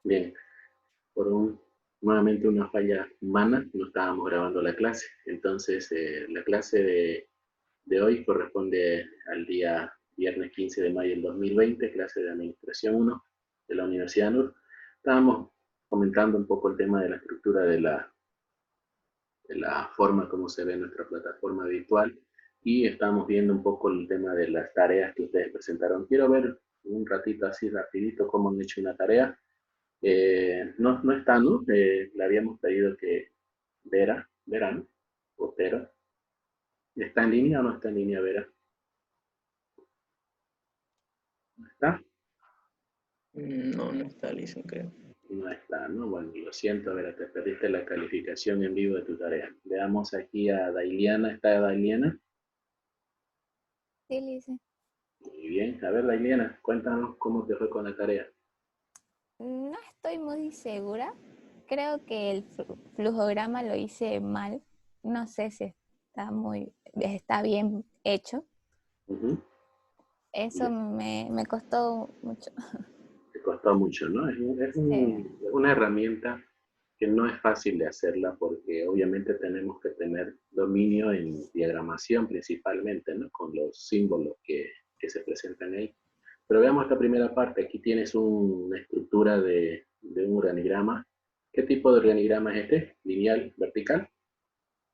Bien, nuevamente una falla humana, no estábamos grabando la clase. Entonces, la clase de hoy corresponde al día viernes 15 de mayo del 2020, clase de Administración 1 de la Universidad NUR. Estábamos comentando un poco el tema de la estructura de la forma como se ve nuestra plataforma virtual y estamos viendo un poco el tema de las tareas que ustedes presentaron. Quiero ver un ratito así rapidito cómo han hecho una tarea. No está, ¿no? Le habíamos pedido que Vera, ¿no? O Vera. ¿Está en línea o no está en línea, Vera? ¿No está? No, no está listo, creo. No está, ¿no? Bueno, lo siento, Vera, te perdiste la calificación en vivo de tu tarea. Veamos aquí a Dailiana. ¿Está Dailiana? Sí, Lice. Muy bien. A ver, Dailiana, cuéntanos cómo te fue con la tarea. No estoy muy segura. Creo que el flujograma lo hice mal. No sé si está bien hecho. Uh-huh. Eso me costó mucho. Te costó mucho, ¿no? Sí, Una herramienta que no es fácil de hacerla porque obviamente tenemos que tener dominio en diagramación principalmente, ¿no? Con los símbolos que se presentan ahí. Pero veamos esta primera parte. Aquí tienes una estructura de un organigrama. ¿Qué tipo de organigrama es este? ¿Lineal, vertical?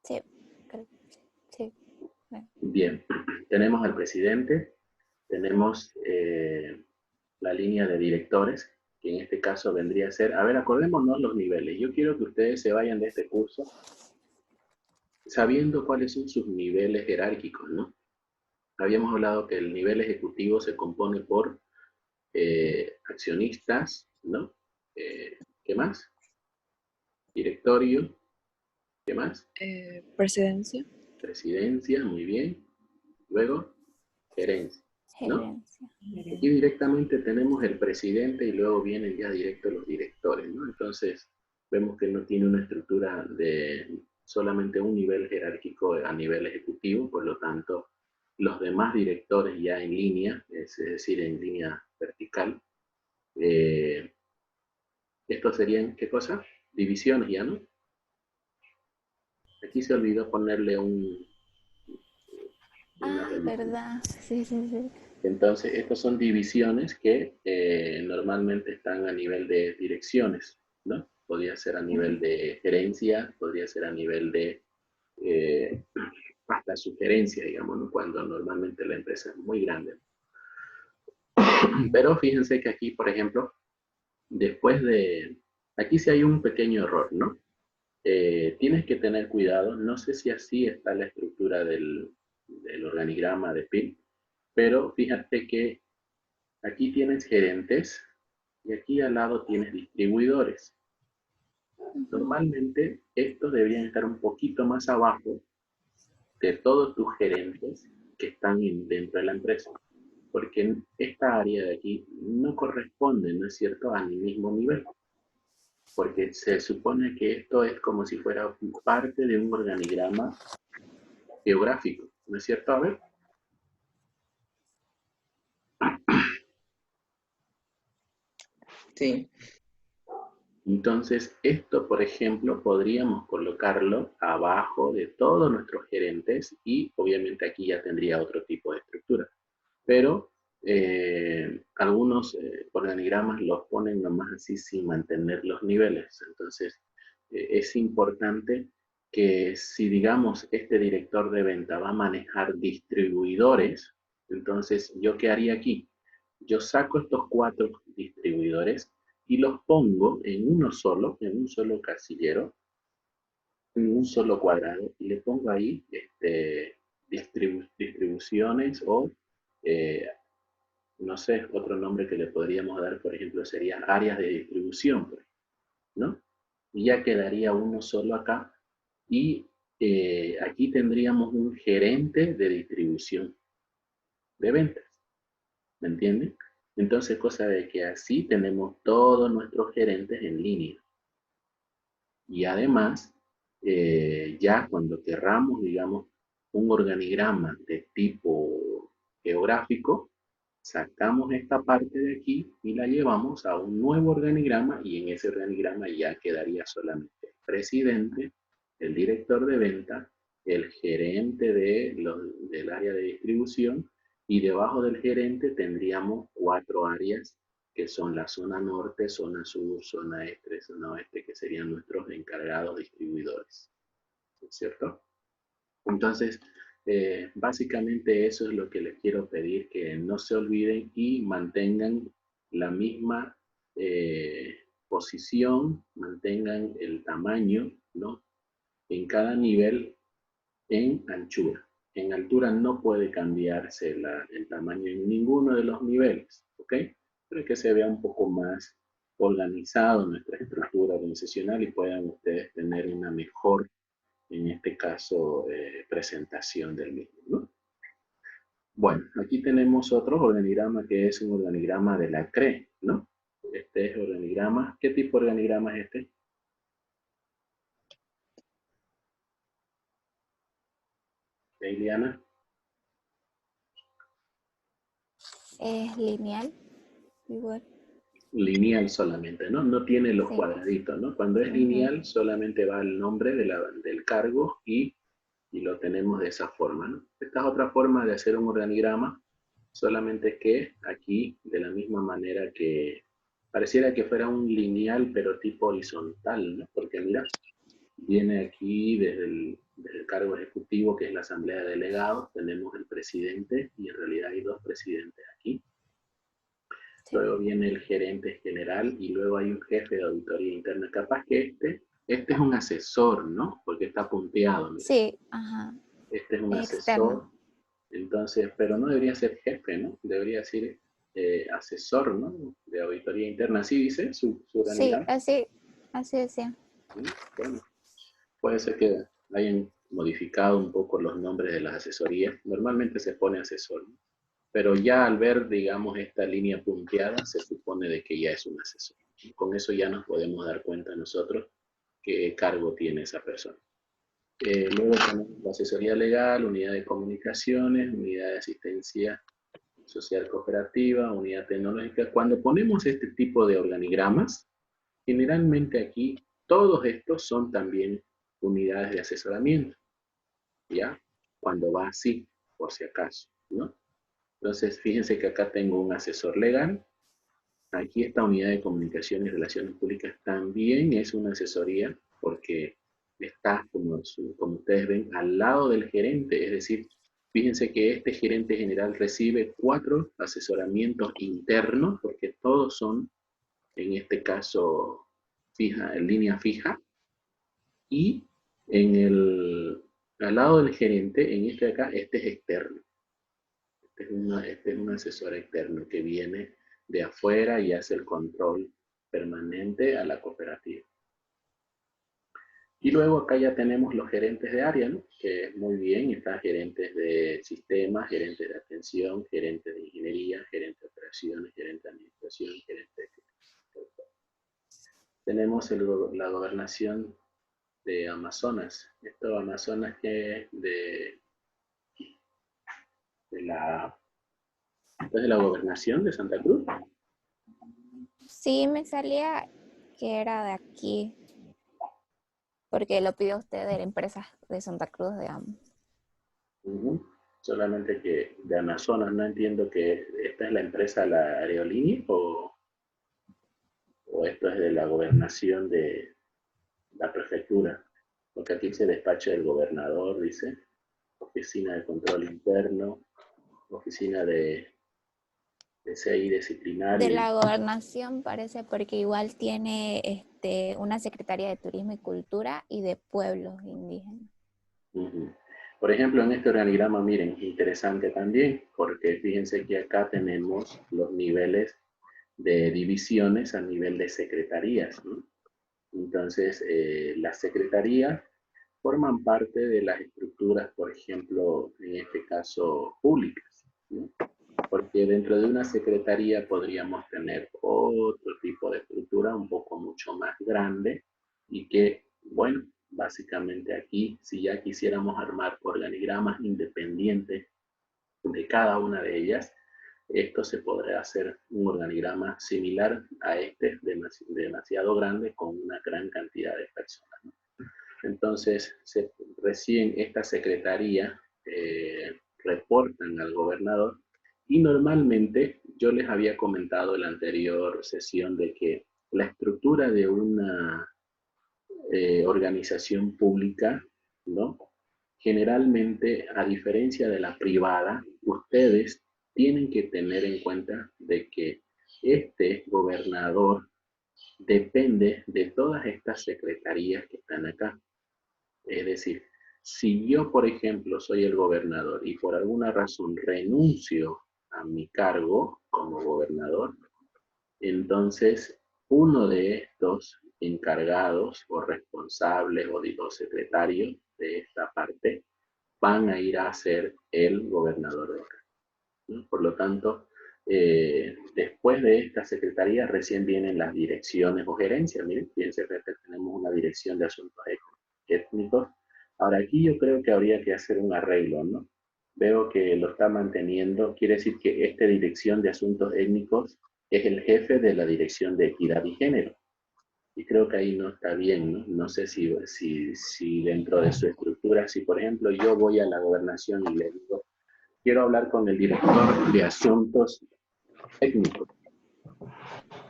sí, creo, sí. Bueno. Bien. Tenemos al presidente, tenemos la línea de directores, que en este caso vendría a ser, a ver, acordémonos los niveles. Yo quiero que ustedes se vayan de este curso sabiendo cuáles son sus niveles jerárquicos, ¿no? Habíamos hablado que el nivel ejecutivo se compone por accionistas, ¿no? ¿Qué más? Directorio, ¿qué más? Presidencia. Presidencia, muy bien. Luego, gerencia, ¿no? Gerencia. Aquí directamente tenemos el presidente y luego vienen ya directo los directores, ¿no? Entonces, vemos que no tiene una estructura de solamente un nivel jerárquico a nivel ejecutivo, por lo tanto, los demás directores ya en línea, es decir, en línea vertical, estos serían, ¿qué cosa? Divisiones ya, ¿no? Aquí se olvidó ponerle una Ah, rayita. verdad. Sí, sí, sí. Entonces, estas son divisiones que normalmente están a nivel de direcciones, ¿no? Podría ser a nivel de gerencia, podría ser a nivel de eh, hasta sugerencia, digamos, ¿no? Cuando normalmente la empresa es muy grande. Pero fíjense que aquí, por ejemplo, después de... Aquí sí hay un pequeño error, ¿no? Tienes que tener cuidado, no sé si así está la estructura del organigrama de PIL, pero fíjate que aquí tienes gerentes y aquí al lado tienes distribuidores. Normalmente estos deberían estar un poquito más abajo de todos tus gerentes que están dentro de la empresa, porque esta área de aquí no corresponde, ¿no es cierto?, a mi mismo nivel, porque se supone que esto es como si fuera parte de un organigrama geográfico, ¿no es cierto? A ver. Sí. Entonces, esto, por ejemplo, podríamos colocarlo abajo de todos nuestros gerentes y obviamente aquí ya tendría otro tipo de estructura. Pero algunos organigramas los ponen nomás así sin mantener los niveles. Entonces, es importante que si, digamos, este director de venta va a manejar distribuidores, entonces, ¿yo qué haría aquí? Yo saco estos 4 distribuidores y los pongo en un solo casillero, en un solo cuadrado, y le pongo ahí distribuciones o, eh, no sé, otro nombre que le podríamos dar, por ejemplo, sería áreas de distribución, ¿no? Y ya quedaría uno solo acá, y aquí tendríamos un gerente de distribución de ventas, ¿me entienden? Entonces, cosa de que así tenemos todos nuestros gerentes en línea. Y además, ya cuando querramos, digamos, un organigrama de tipo geográfico, Sacamos esta parte de aquí y la llevamos a un nuevo organigrama y en ese organigrama ya quedaría solamente el presidente, el director de venta, el gerente del área de distribución y debajo del gerente tendríamos 4 áreas que son la zona norte, zona sur, zona este, zona oeste, que serían nuestros encargados distribuidores. ¿Cierto? Entonces, básicamente eso es lo que les quiero pedir, que no se olviden y mantengan la misma posición, mantengan el tamaño, ¿no? En cada nivel en anchura. En altura no puede cambiarse el tamaño en ninguno de los niveles, ¿ok? Pero que se vea un poco más organizado nuestra estructura organizacional y puedan ustedes tener una mejor, en este caso, presentación del mismo, ¿no? Bueno, aquí tenemos otro organigrama que es un organigrama de la CRE, ¿no? Este es organigrama. ¿Qué tipo de organigrama es este? Liliana. Es lineal, igual. Lineal solamente, ¿no? No tiene los cuadraditos, ¿no? Cuando es lineal solamente va el nombre del cargo y lo tenemos de esa forma, ¿no? Esta es otra forma de hacer un organigrama, solamente que aquí, de la misma manera que pareciera que fuera un lineal, pero tipo horizontal, ¿no? Porque mira, viene aquí desde el cargo ejecutivo, que es la asamblea de delegados, tenemos el presidente, y en realidad hay 2 presidentes aquí. Luego viene el gerente general y luego hay un jefe de auditoría interna. Capaz que este es un asesor, ¿no? Porque está punteado. Mira. Sí, ajá. Este es un asesor. Externo. Entonces, pero no debería ser jefe, ¿no? Debería ser asesor, ¿no? De auditoría interna. ¿Así dice su organigrama? Sí, así decía. Bueno, puede ser que hayan modificado un poco los nombres de las asesorías. Normalmente se pone asesor, ¿no? Pero ya al ver, digamos, esta línea punteada, se supone de que ya es un asesor. Con eso ya nos podemos dar cuenta nosotros qué cargo tiene esa persona. Luego tenemos la asesoría legal, unidad de comunicaciones, unidad de asistencia social cooperativa, unidad tecnológica. Cuando ponemos este tipo de organigramas, generalmente aquí todos estos son también unidades de asesoramiento, ¿ya? Cuando va así, por si acaso, ¿no? Entonces, fíjense que acá tengo un asesor legal. Aquí esta unidad de comunicación y relaciones públicas también es una asesoría porque está, como ustedes ven, al lado del gerente. Es decir, fíjense que este gerente general recibe 4 asesoramientos internos porque todos son, en este caso, en línea fija. Y al lado del gerente, en este de acá, este es externo. Este es un asesor externo que viene de afuera y hace el control permanente a la cooperativa. Y luego acá ya tenemos los gerentes de área, ¿no? Que muy bien, están gerentes de sistemas, gerentes de atención, gerentes de ingeniería, gerentes de operaciones, gerentes de administración, gerentes de... Tenemos la gobernación de Amazonas. Esto Amazonas que es de la gobernación de Santa Cruz. Sí, me salía que era de aquí, porque lo pidió usted de la empresa de Santa Cruz, digamos. Solamente que de Amazonas no entiendo que esta es la empresa, la aerolínea, o esto es de la gobernación de la prefectura, porque aquí se despacha el gobernador, dice, oficina de control interno, oficina de CI disciplinario. De la gobernación parece, porque igual tiene una Secretaría de Turismo y Cultura y de Pueblos Indígenas. Por ejemplo, en este organigrama, miren, interesante también, porque fíjense que acá tenemos los niveles de divisiones a nivel de secretarías, ¿no? Entonces, las secretarías forman parte de las estructuras, por ejemplo, en este caso, públicas, ¿no? Porque dentro de una secretaría podríamos tener otro tipo de estructura un poco mucho más grande y que, bueno, básicamente aquí, si ya quisiéramos armar organigramas independientes de cada una de ellas, esto se podrá hacer un organigrama similar a este, demasiado grande, con una gran cantidad de personas, ¿no? Entonces, recién esta secretaría reportan al gobernador, y normalmente yo les había comentado en la anterior sesión de que la estructura de una organización pública, ¿no? Generalmente, a diferencia de la privada, ustedes tienen que tener en cuenta de que este gobernador depende de todas estas secretarías que están acá. Es decir, si yo, por ejemplo, soy el gobernador y por alguna razón renuncio a mi cargo como gobernador, entonces uno de estos encargados o responsables o digo secretarios de esta parte van a ir a ser el gobernador de acá, ¿no? Por lo tanto, después de esta secretaría recién vienen las direcciones o gerencias. Miren, fíjense que tenemos una dirección de asuntos étnicos. Ahora aquí yo creo que habría que hacer un arreglo, ¿no? Veo que lo está manteniendo, quiere decir que esta dirección de asuntos étnicos es el jefe de la dirección de equidad y género. Y creo que ahí no está bien, ¿no? No sé si dentro de su estructura, si por ejemplo yo voy a la gobernación y le digo, quiero hablar con el director de asuntos técnicos.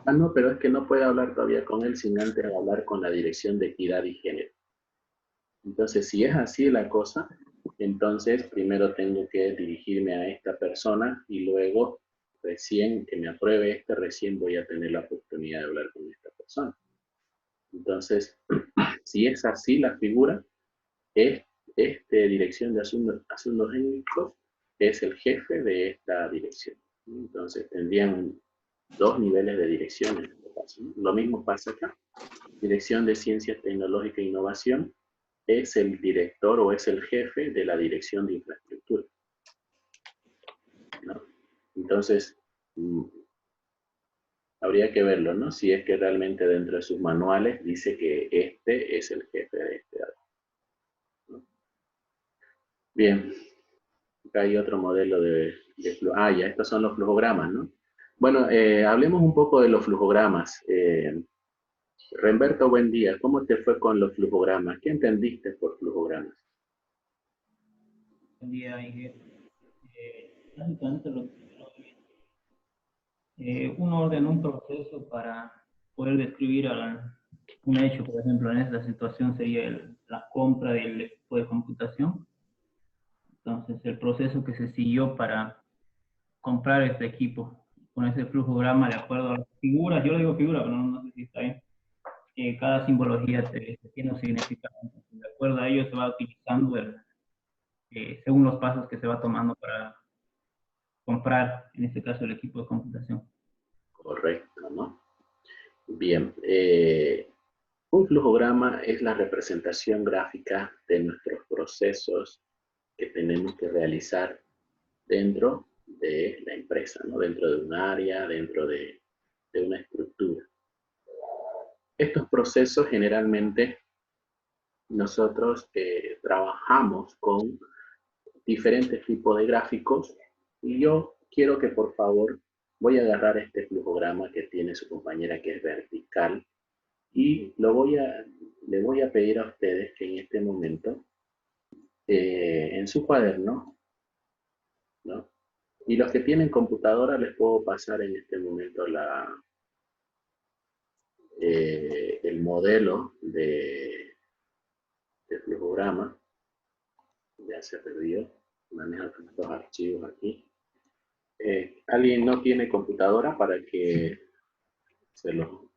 Ah, no, pero es que no puede hablar todavía con él sin antes hablar con la dirección de equidad y género. Entonces, si es así la cosa, entonces primero tengo que dirigirme a esta persona y luego, recién que me apruebe recién voy a tener la oportunidad de hablar con esta persona. Entonces, si es así la figura, es, dirección de asuntos técnicos es el jefe de esta dirección. Entonces, tendrían dos niveles de dirección en este caso, ¿no? Lo mismo pasa acá. Dirección de Ciencias Tecnológicas e Innovación es el director o es el jefe de la Dirección de Infraestructura, ¿no? Entonces, habría que verlo, ¿no? Si es que realmente dentro de sus manuales dice que este es el jefe de este área, ¿no? Bien, acá hay otro modelo de ah, ya, estos son los flujogramas, ¿no? Bueno, hablemos un poco de los flujogramas. Remberto, buen día. ¿Cómo te fue con los flujogramas? ¿Qué entendiste por flujogramas? Buen día, Inge. Básicamente uno ordena un proceso para poder describir un hecho. Por ejemplo, en esta situación sería la compra del equipo de computación. Entonces, el proceso que se siguió para comprar este equipo con ese flujograma de acuerdo a las figuras, yo le digo figura, pero no sé si está bien. Cada simbología tiene un significado. Entonces, de acuerdo a ello se va utilizando según los pasos que se va tomando para comprar, en este caso, el equipo de computación. Correcto, ¿no? Bien, un flujograma es la representación gráfica de nuestros procesos que tenemos que realizar dentro de la empresa, ¿no? Dentro de un área, dentro de una estructura. Estos procesos generalmente nosotros trabajamos con diferentes tipos de gráficos y yo quiero que por favor voy a agarrar este flujograma que tiene su compañera que es vertical y le voy a pedir a ustedes que en este momento en su cuaderno, ¿no? Y los que tienen computadora les puedo pasar en este momento el modelo de flujograma. Ya se perdió. Maneja estos archivos aquí. ¿Alguien no tiene computadora para que se lo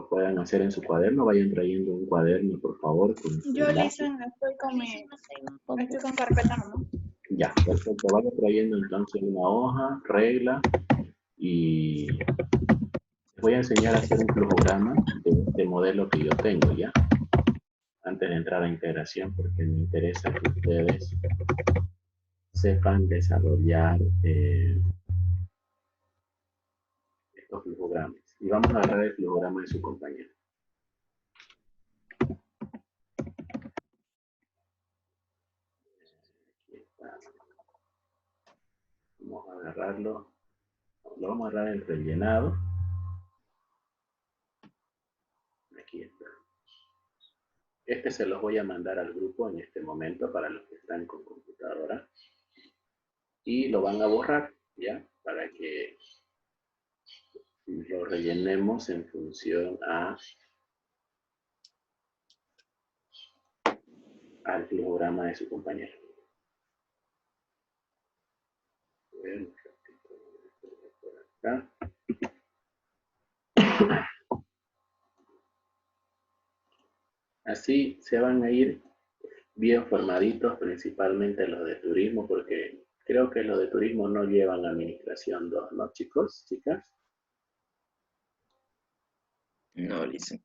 puedan hacer en su cuaderno? Vayan trayendo un cuaderno, por favor. Yo, Lisa, estoy con carpeta nomás. Ya, perfecto. Vaya trayendo entonces una hoja, regla, y les voy a enseñar a hacer un flujograma de este modelo que yo tengo, ¿ya? Antes de entrar a integración, porque me interesa que ustedes sepan desarrollar estos flujogramas. Y vamos a agarrar el flujograma de su compañero. Aquí está. Vamos a agarrarlo. Lo vamos a dar en rellenado. Aquí está. Este se los voy a mandar al grupo en este momento para los que están con computadora. Y lo van a borrar, ¿ya? Para que lo rellenemos en función al flujograma de su compañero. A ver, un ratito, por acá. Así se van a ir bien formaditos, principalmente los de turismo, porque creo que los de turismo no llevan administración 2, ¿no, chicos, chicas? No, dice.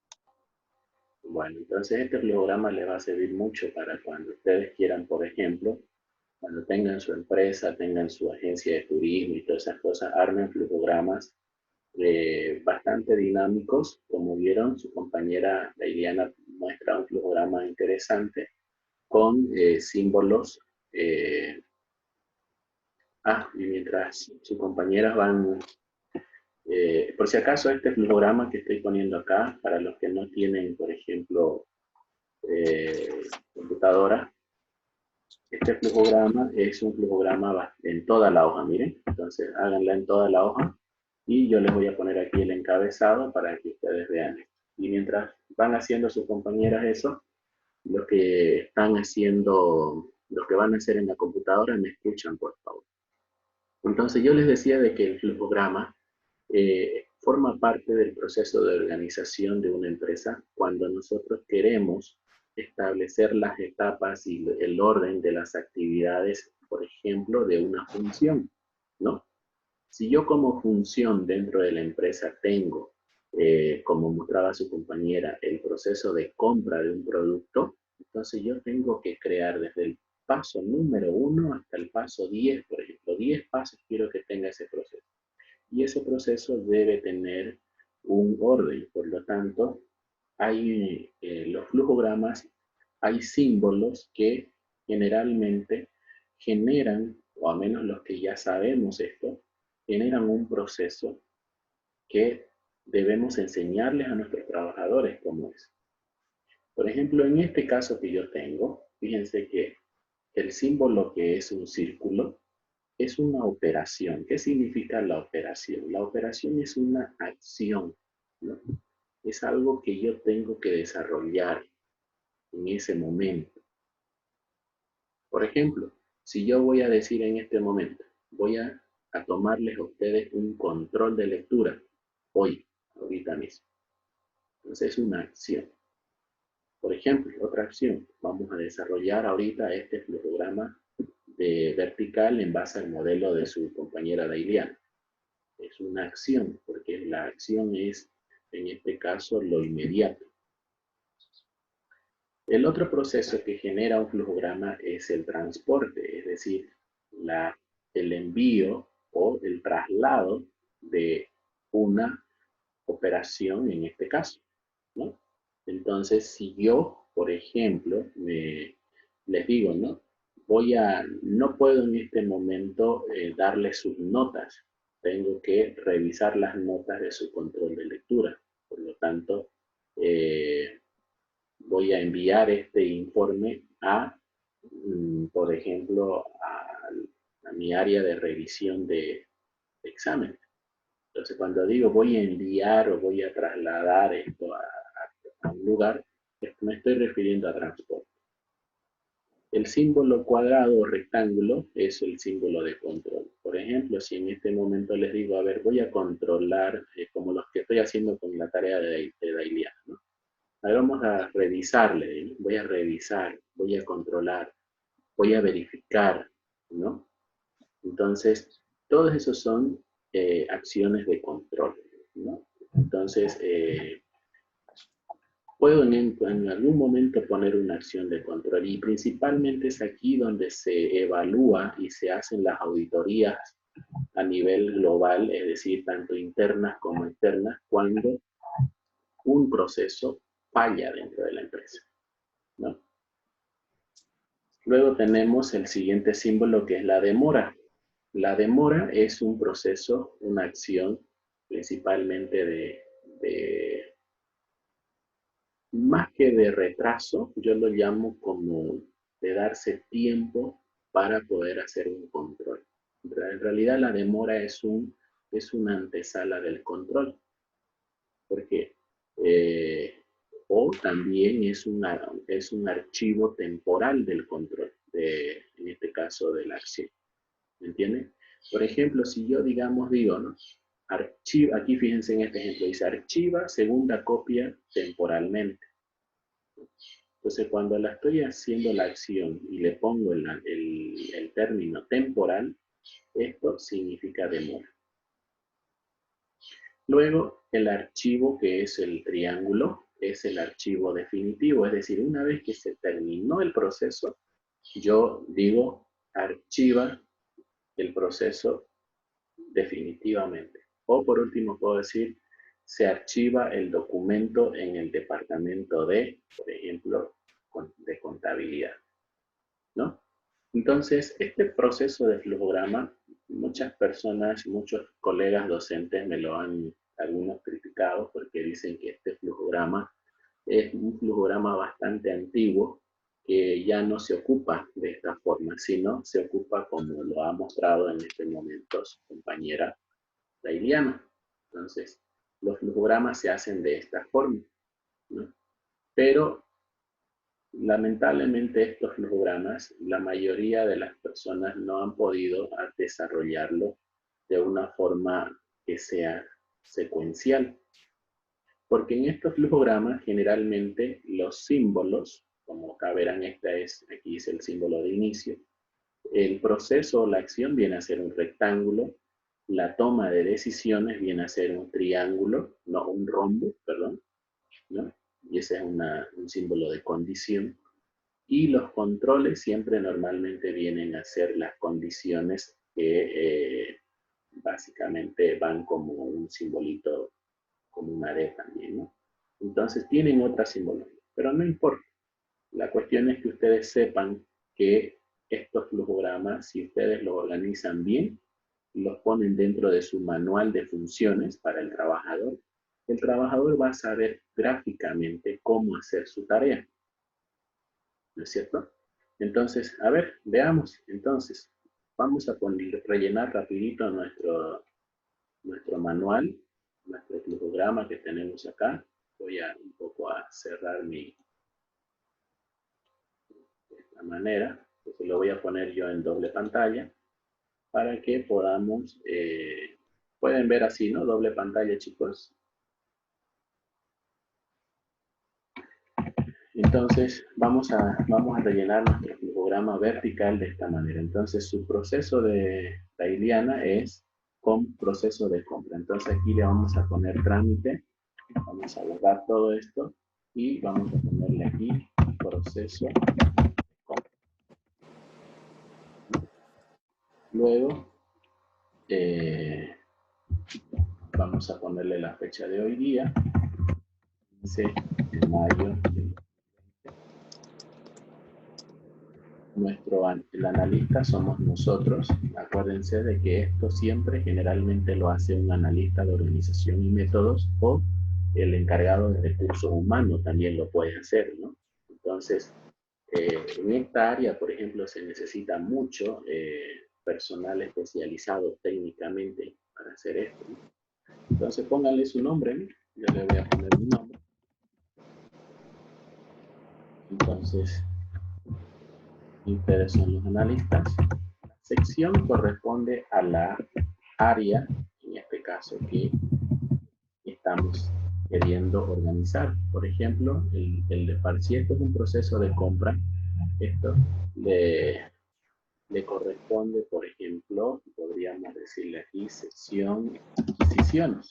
Bueno, entonces este flujograma les va a servir mucho para cuando ustedes quieran, por ejemplo, cuando tengan su empresa, tengan su agencia de turismo y todas esas cosas, armen flujogramas bastante dinámicos. Como vieron, su compañera Dailiana muestra un flujograma interesante con símbolos. Y mientras sus compañeras van... por si acaso, este flujograma que estoy poniendo acá, para los que no tienen, por ejemplo, computadora, este flujograma es un flujograma en toda la hoja, miren. Entonces, háganla en toda la hoja. Y yo les voy a poner aquí el encabezado para que ustedes vean. Y mientras van haciendo sus compañeras eso, lo que están haciendo, lo que van a hacer en la computadora, me escuchan, por favor. Entonces, yo les decía de que el flujograma forma parte del proceso de organización de una empresa cuando nosotros queremos establecer las etapas y el orden de las actividades, por ejemplo, de una función, ¿no? Si yo como función dentro de la empresa tengo, como mostraba su compañera, el proceso de compra de un producto, entonces yo tengo que crear desde el paso número 1 hasta el paso 10, por ejemplo. 10 pasos quiero que tenga ese proceso. Y ese proceso debe tener un orden. Por lo tanto, hay los flujogramas, hay símbolos que generalmente generan, o al menos los que ya sabemos esto, generan un proceso que debemos enseñarles a nuestros trabajadores cómo es. Por ejemplo, en este caso que yo tengo, fíjense que el símbolo que es un círculo es una operación. ¿Qué significa la operación? La operación es una acción, ¿no? Es algo que yo tengo que desarrollar en ese momento. Por ejemplo, si yo voy a decir en este momento, voy a tomarles a ustedes un control de lectura, hoy, ahorita mismo. Entonces es una acción. Por ejemplo, otra acción, vamos a desarrollar ahorita este flujograma de vertical en base al modelo de su compañera Dailiana. Es una acción, porque la acción es, en este caso, lo inmediato. El otro proceso que genera un flujograma es el transporte, es decir, el envío o el traslado de una operación en este caso, ¿no? Entonces, si yo, por ejemplo, les digo, ¿no? No puedo en este momento darle sus notas. Tengo que revisar las notas de su control de lectura. Por lo tanto, voy a enviar este informe por ejemplo, a mi área de revisión de exámenes. Entonces, cuando digo voy a enviar o voy a trasladar esto a un lugar, me estoy refiriendo a transporte. El símbolo cuadrado o rectángulo es el símbolo de control. Por ejemplo, si en este momento les digo, a ver, voy a controlar, como los que estoy haciendo con la tarea de Dailiana, ¿no? A ver, vamos a revisarle, ¿no? Voy a revisar, voy a controlar, voy a verificar, ¿no? Entonces, todos esos son acciones de control, ¿no? Entonces, puedo en algún momento poner una acción de control y principalmente es aquí donde se evalúa y se hacen las auditorías a nivel global, es decir, tanto internas como externas, cuando un proceso falla dentro de la empresa, ¿no? Luego tenemos el siguiente símbolo que es la demora. La demora es un proceso, una acción principalmente más que de retraso, yo lo llamo como de darse tiempo para poder hacer un control. En realidad la demora es una antesala del control, porque o también es un archivo temporal del control, en este caso de la acción. ¿Me entienden? Por ejemplo, si yo, digamos, digo, ¿no? Archiva, aquí fíjense en este ejemplo, dice archiva segunda copia temporalmente. Entonces, cuando la estoy haciendo la acción y le pongo el término temporal, esto significa demora. Luego, el archivo que es el triángulo es el archivo definitivo, es decir, una vez que se terminó el proceso, yo digo archiva el proceso definitivamente. O por último puedo decir, se archiva el documento en el departamento de, por ejemplo, de contabilidad, ¿no? Entonces, este proceso de flujograma, muchas personas, muchos colegas docentes me lo han, algunos criticado porque dicen que este flujograma es un flujograma bastante antiguo que ya no se ocupa de esta forma, sino se ocupa como lo ha mostrado en este momento su compañera Dailiana. Entonces, los flujogramas se hacen de esta forma, ¿no? Pero lamentablemente estos flujogramas, la mayoría de las personas no han podido desarrollarlo de una forma que sea secuencial. Porque en estos flujogramas generalmente los símbolos, como acá verán, aquí es el símbolo de inicio, el proceso o la acción viene a ser un rectángulo, la toma de decisiones viene a ser un triángulo, no, un rombo, perdón, ¿no? Y ese es un símbolo de condición. Y los controles siempre normalmente vienen a ser las condiciones que básicamente van como un simbolito, como una D también, ¿no? Entonces tienen otra simbología, pero no importa. La cuestión es que ustedes sepan que estos flujogramas, si ustedes los organizan bien, los ponen dentro de su manual de funciones para el trabajador va a saber gráficamente cómo hacer su tarea. ¿No es cierto? Entonces, a ver, veamos. Entonces, vamos a rellenar rapidito nuestro manual, nuestro flujograma que tenemos acá. Voy a un poco a cerrar de esta manera. Entonces lo voy a poner yo en doble pantalla para que podamos, pueden ver así, ¿no? Doble pantalla, chicos. Entonces, vamos a rellenar nuestro flujograma vertical de esta manera. Entonces, su proceso de Dailiana es con proceso de compra. Entonces, aquí le vamos a poner trámite. Vamos a borrar todo esto y vamos a ponerle aquí proceso de compra. Luego, vamos a ponerle la fecha de hoy día. 15 de mayo. El analista somos nosotros. Acuérdense de que esto siempre generalmente lo hace un analista de organización y métodos o el encargado de recursos humanos también lo puede hacer, ¿no? Entonces, en esta área, por ejemplo, se necesita mucho personal especializado técnicamente para hacer esto, ¿no? Entonces, pónganle su nombre, ¿no? Yo le voy a poner mi nombre. Entonces, ustedes son los analistas. La sección corresponde a la área, en este caso, que estamos queriendo organizar. Por ejemplo, si esto es un proceso de compra, esto le corresponde, por ejemplo, podríamos decirle aquí, sección adquisiciones.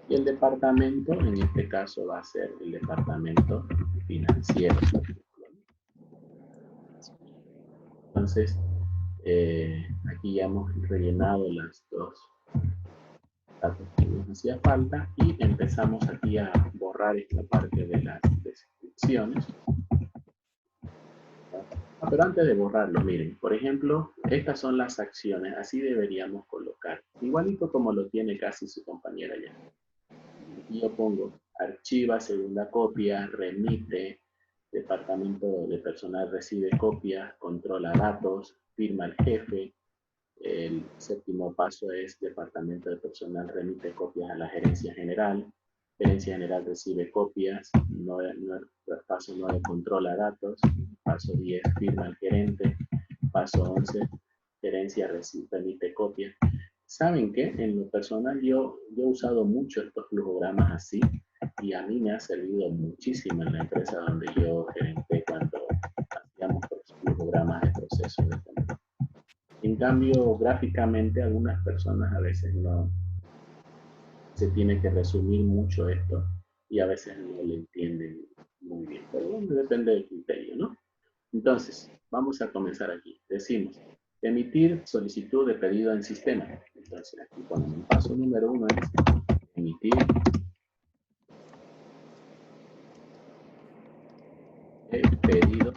Y el departamento, en este caso, va a ser el departamento financiero. Entonces, aquí ya hemos rellenado las dos datos que nos hacía falta y empezamos aquí a borrar esta parte de las descripciones. Pero antes de borrarlo, miren, por ejemplo, estas son las acciones, así deberíamos colocar. Igualito como lo tiene casi su compañera ya. Aquí yo pongo archiva segunda copia, remite, departamento de personal recibe copias, controla datos, firma el jefe. El séptimo paso es departamento de personal remite copias a la gerencia general. Gerencia general recibe copias. Paso 9 controla datos. Paso 10 firma el gerente. Paso 11 gerencia remite copias. ¿Saben qué? En lo personal yo he usado mucho estos flujogramas así y a mí me ha servido muchísimo en la empresa donde yo gerenté cuando hacíamos los flujogramas de proceso de control. En cambio, gráficamente algunas personas a veces no se tiene que resumir mucho esto y a veces no lo entienden muy bien. Pero bueno, depende del criterio, ¿no? Entonces, vamos a comenzar aquí. Decimos, emitir solicitud de pedido en sistema. Entonces, aquí ponemos el paso número 1 es emitir el pedido.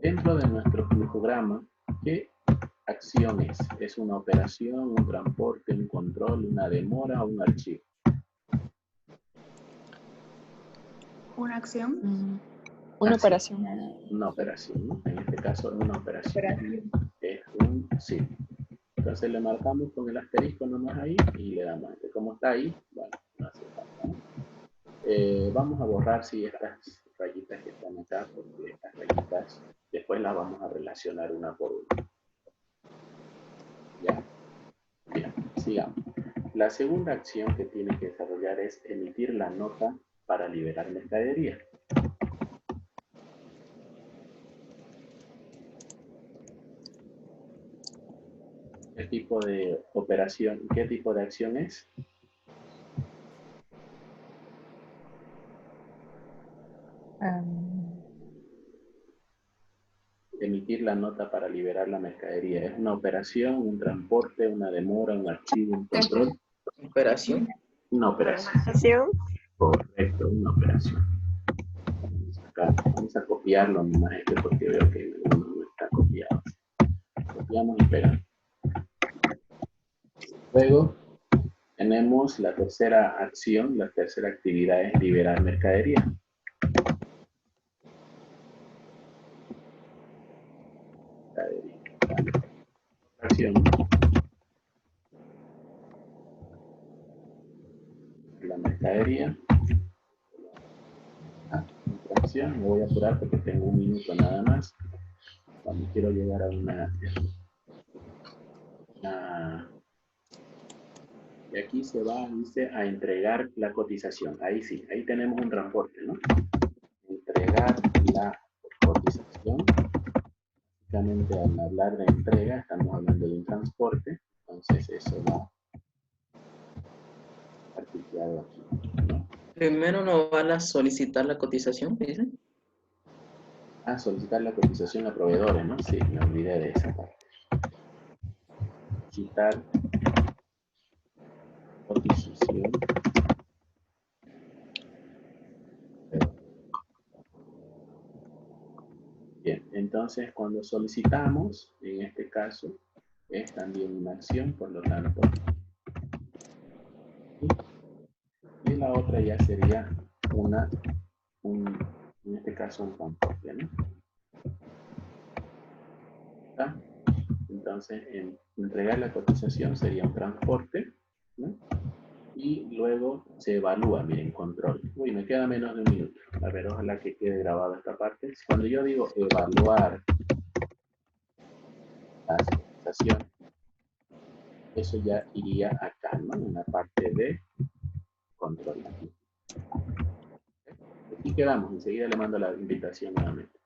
Dentro de nuestro flujograma, ¿qué acción es? ¿Es una operación, un transporte, un control, una demora o un archivo? Una acción. Una operación. Una operación, ¿no? En este caso, una operación. Es un sí. Entonces le marcamos con el asterisco nomás ahí y le damos. Como está ahí, bueno, no hace falta, ¿no? Vamos a borrar estas rayitas que están acá, porque estas rayitas después las vamos a relacionar una por una. Ya. Bien, sigamos. La segunda acción que tiene que desarrollar es emitir la nota para liberar mercadería. ¿Qué tipo de operación, qué tipo de acción es? Emitir la nota para liberar la mercadería. ¿Es una operación, un transporte, una demora, un archivo, un control? Operación. Una operación. Correcto, una operación. Vamos a copiarlo nomás porque veo que no está copiado. Copiamos y pegamos. Luego tenemos la tercera acción, la tercera actividad es liberar mercadería. Acción. La mercadería. Acción. Me voy a apurar porque tengo un minuto nada más. Cuando quiero llegar a una y aquí se va, dice, a entregar la cotización. Ahí sí, ahí tenemos un transporte, ¿no? Entregar la cotización. Básicamente, al hablar de entrega, estamos hablando de un transporte. Entonces, eso va articulado aquí, ¿no? Primero nos van a solicitar la cotización, ¿dicen? Ah, solicitar la cotización a proveedores, ¿no? Sí, me olvidé de esa parte. Solicitar cotización. Bien, entonces cuando solicitamos, en este caso, es también una acción, por lo tanto. Y la otra ya sería en este caso un transporte, ¿no? ¿Está? Entonces, entregar la cotización sería un transporte, ¿no? Y luego se evalúa, miren, control. Uy, me queda menos de un minuto. A ver, ojalá que quede grabada esta parte. Cuando yo digo evaluar la cotización, eso ya iría acá, ¿no? En la parte de control. Aquí quedamos. Enseguida le mando la invitación nuevamente.